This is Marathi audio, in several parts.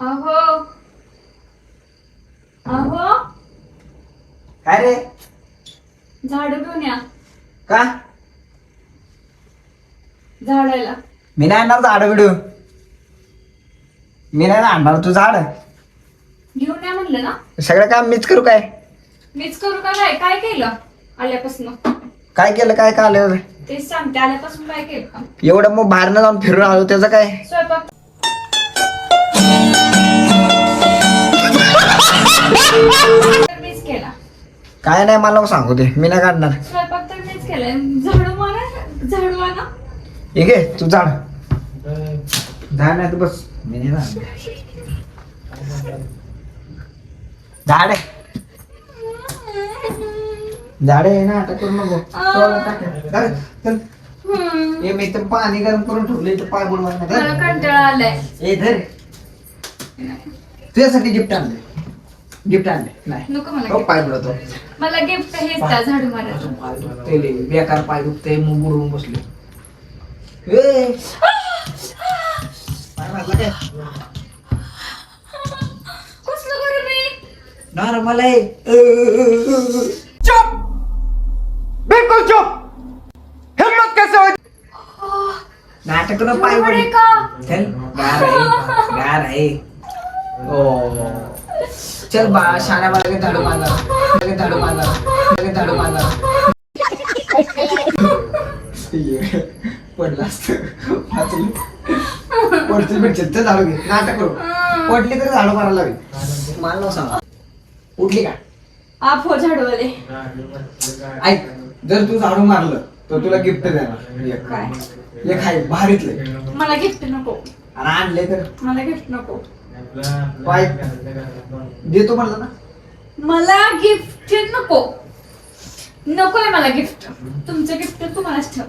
अहो अहो काय रे? झाडू घेऊन या. का? झाडायला मी नाही आणणार झाड बिडू. मी नाही आणणार तू झाड. घेऊन या म्हणलं ना. सगळं काम मीच करू काय? मीच करू का? काय काय केलं आल्यापासून? काय केलं काय काल? तेच सांगते, आल्यापासून काय केलं का? एवढं मग बाहेरनं जाऊन फिरून आलो त्याचं काय? स्वयंपाक तर मीच केला. काय नाही मला नको सांगू दे, मी नाही काढणार. स्वयंपाक तर मीच केलाय. झाडू मारा, झाडू आणा. ठीक आहे तू झाड झाड नाही तू बस. मी नाही जाणार. झाड आहे झाड आहे ना. आता करू नको. चल, चल. हे मी तर पाणी गरम करून ठेवले तर पाय बुडवायला मला धर. कंटाळा आलाय. ए धर. तुझ्यासाठी गिफ्ट आणले. गिफ्ट आणले नाही नको मला हो, gift. पाय बुडवतो. मला गिफ्ट हेच त्या झाडू मारायचं. पाय दुखते लय. बेकार पाय दुखते मग बुडवून बसले. ए पाय मारला काय? कसलं करू मी? नॉर्मल आहे. चुप बिलकुल चुप. हिम्मत कैसे हो? नाटक करून पाय बरोबर आहे बुडले. का? चल गार आहे गार आहे. ओ चल बा शाळा मला लगेच झाडू मारणार. लगेच झाडू मारणार. लगेच झाडू मारणार. पडला असतं पडतील भेटतील तर झाडू घे. नाटक करू पडली तरी झाडू मारायला लागेल. मला नाव सांगा. उठली का? आप हो झाडूवाले. ऐक जर तू झाडू मारलं तर तुला गिफ्ट देणार. एक काय? एक आहे भारीतलं. मला गिफ्ट नको. आणि आणले तर मला गिफ्ट नको. पाय देतो म्हणलं ना. मला गिफ्ट नको. नकोय मला गिफ्ट. तुमचं गिफ्ट तुम्हालाच ठेव.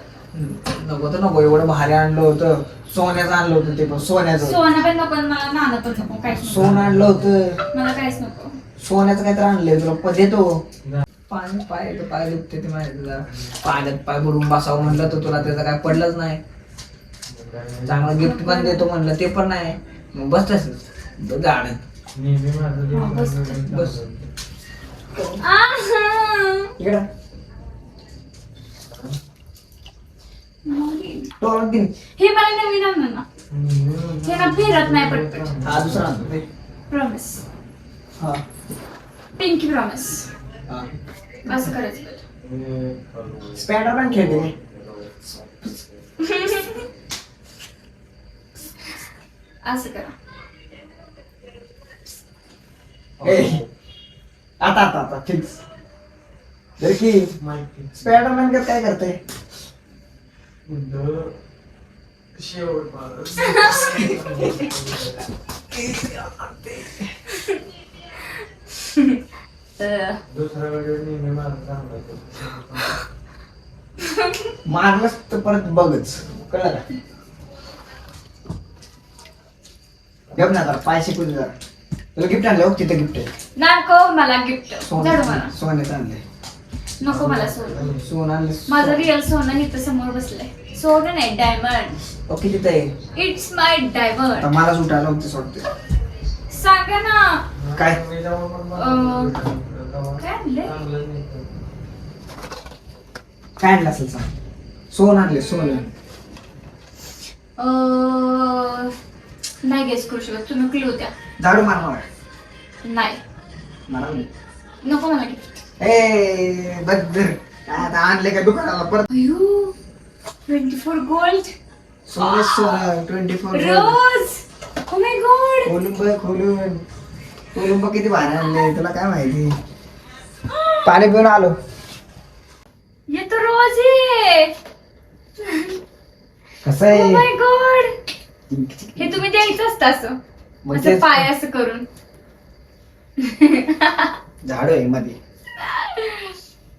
नको तर नको. एवढं भारी आणलं होतं. सोन्याचं आणलं होतं ते पण सोन्याचं. सोनं पण नको, मला नाणं पण नको. काहीच नको. सोनं आणलं होतं. मला काहीच नको. सोन्याचं काहीतरी आणलंय तुला देतो. पाणी पाय पाय दुखते ते माहिती तुला. पाण्यात पाय बुडून बसावं म्हणलं तर तुला त्याचं काय पडलंच नाही. चांगलं गिफ्ट पण देतो म्हणलं ते पण नाही. मग बस तसंच गाडन हा, बस. बस आहा. इकडं टॉर्च दे. हे मला नवीन आणलं ना. हे ना फिरत नाही पटपट. हा दुसरा आणतो ते. प्रॉमिस. हा पिंकी प्रॉमिस. हा असं करायचं. स्पायडरमॅन खेळते मी. असं करा. ए आता आता आता फिक्स. जर की स्पायडरमॅन काय करते? मारलंच तर परत बघच. कळलं का? गप ना जरा पाय शिकून जरा. तुला गिफ्ट आणलं तिथे गिफ्ट आहे. नको मला गिफ्ट. झाडू मला सोन्याचं आणलंय. नको. मला सोनं. सोनं आणलं. माझं रिअल सोनं इथं समोर बसलंय. सोनं नाही, डायमंड. ओके तिथे आहे. इट्स माय आता डायमंड. मला सुटायला होते सोडते. सांगा ना. काय काय आणलंय? काय आणलं असेल सांग. सोनं आणले सोनं. नाही गेस करू शकत. तुम्ही क्लू द्या. झाडू मार मला. नाही मारा मी. नको मला गिफ्ट. ए बद्दर काय आता आणले का दुकानाला परत? अयो 24 गोल्ड सोनं सोनं 24 रोज. Oh my God. कोलंब किती भारी आणले तुला काय माहिती. पाणी पिऊन आलो. ये तो रोज आहे. कसं ओ आहे माय गॉड. हे तुम्ही द्यायचं असतं असं. मग असं तेच- पाय असं करून. झाडू आहे मध्ये.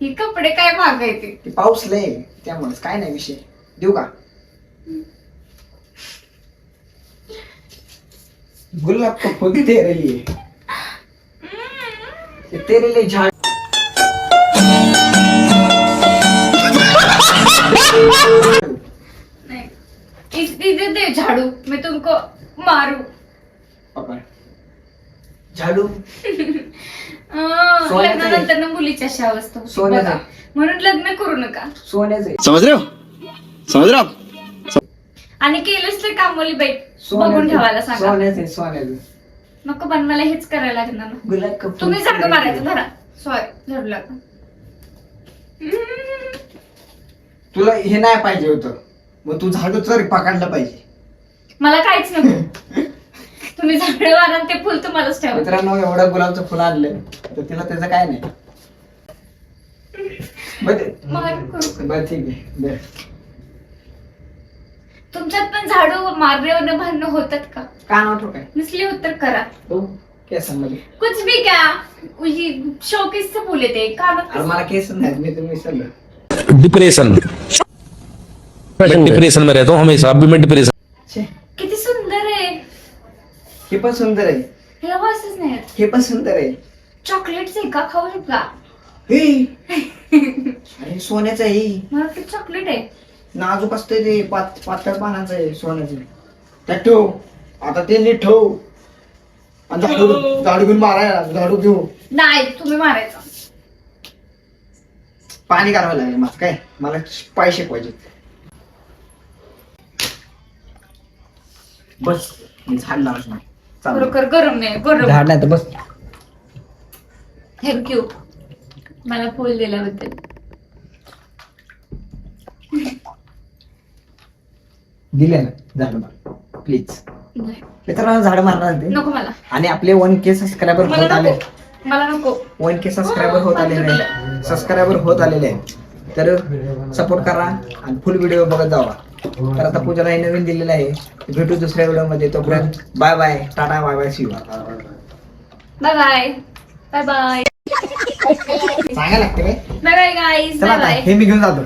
हे कपडे काय मागायचे? ते पाऊस लय त्यामुळेच काय नाही विषय. देऊ का? गुलाब का फूल तेरे लिए. ये तेरे लिए झाड़. नहीं इधर दे झाड़ू, मैं तुमको मारू. पकड़. झाडू लग्नानंतर ना मुलीची अशी अवस्था होते. सोन्याचं. बघा. म्हणून लग्न करू नका. सोन्याचे समझ रहे हो आप? आणि केलंच तर कामोली बाई बघून ठेवायला सांगा. सोन्याचे नको पण मला हेच करायला लागणार ना. गुलाब कपूर. तुम्ही झाडू मारायचं धरा. सॉरी झाडू लागला. तुला हे नाही पाहिजे होतं, मग तू झाडू तर पकडलं पाहिजे. मला काहीच नको. तुम्ही झाडू मारा आणि ते फुल तुम्हालाच ठेवा. मित्रांनो, एवढं गुलाबचं फुल आणलं तर तिला त्याचं काय नाही. मला करू. बरं ठीक आहे. बरं. तुमच्यात पण झाडू मारण्यावर भांडणं होतात का? का नव्हतं काय नसली होत तर करा. तू केसांमध्ये. कुछ भी क्या शोकेस से बोले ते अरे मला केस नाहीत, मी तुम्ही विसरलो. डिप्रेशन, मैं डिप्रेशन में रहता हूँ हमेशा. अभी मैं डिप्रेशन. छे, किती सुंदर आहे. हे पण सुंदर आहे. ह्याला वासच नाही. हे पण सुंदर आहे. चॉकलेट आहे का? खाऊ शकता. हे अरे सोन्याचं आहे. मला ते चॉकलेट आहे. नाजूक असते ते, पातळ पानाचं आहे सोन्याचं. त्यात ठेव. आता ते नीट ठेव. आणि झाडू घेऊन मारायला. झाडू घेऊ. नाही तुम्ही मारायचं. पाणी काढावं लागेल मला. काय मला पाय शिकवायचे. बस मी झाड लावायचं नाही. चालेल. खरोखर गरम नाही. गरम. झाड नाही तर बस. थँक्यू मला फुल दिल्याबद्दल. दिले ना झाड मला प्लीज. नाही. मित्रांनो, झाड मारणार ते. नको मला. आणि आपले 1K सबस्क्रायबर होत मला आले. नको. मला नको. 1K सबस्क्रायबर होत आलेले आहे. सबस्क्रायबर होत आलेले आहे. तर सपोर्ट करा आणि फुल व्हिडिओ बघत जावा. तर आता पूजाला हे नवीन दिलेलं आहे. भेटू दुसऱ्या व्हिडिओ मध्ये. तोपर्यंत bye bye. Tata bye bye. See you. Bye bye. Bye bye. सांगायला लागते काय? Bye bye guys. चला बाय आता बाय. हे मी घेऊन जातो.